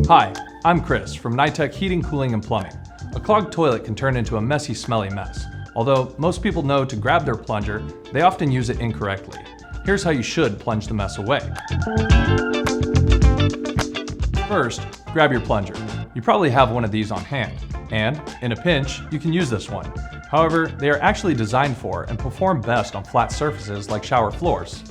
Hi, I'm Chris from Nytech Heating, Cooling, and Plumbing. A clogged toilet can turn into a messy, smelly mess. Although most people know to grab their plunger, they often use it incorrectly. Here's how you should plunge the mess away. First, grab your plunger. You probably have one of these on hand, and in a pinch, you can use this one. However, they are actually designed for and perform best on flat surfaces like shower floors.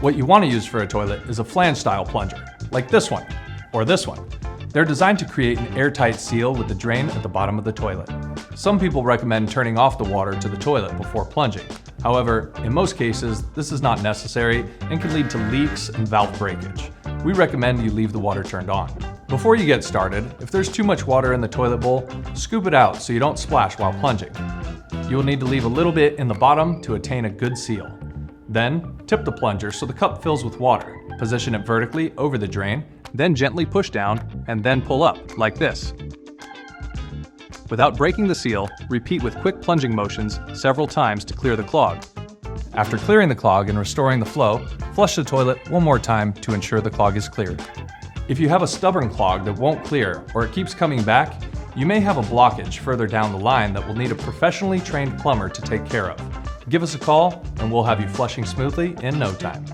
What you want to use for a toilet is a flange-style plunger, like this one, or this one. They're designed to create an airtight seal with the drain at the bottom of the toilet. Some people recommend turning off the water to the toilet before plunging. However, in most cases, this is not necessary and can lead to leaks and valve breakage. We recommend you leave the water turned on. Before you get started, if there's too much water in the toilet bowl, scoop it out so you don't splash while plunging. You will need to leave a little bit in the bottom to attain a good seal. Then, tip the plunger so the cup fills with water. Position it vertically over the drain, then gently push down, and then pull up, like this. Without breaking the seal, repeat with quick plunging motions several times to clear the clog. After clearing the clog and restoring the flow, flush the toilet one more time to ensure the clog is cleared. If you have a stubborn clog that won't clear or it keeps coming back, you may have a blockage further down the line that will need a professionally trained plumber to take care of. Give us a call and we'll have you flushing smoothly in no time.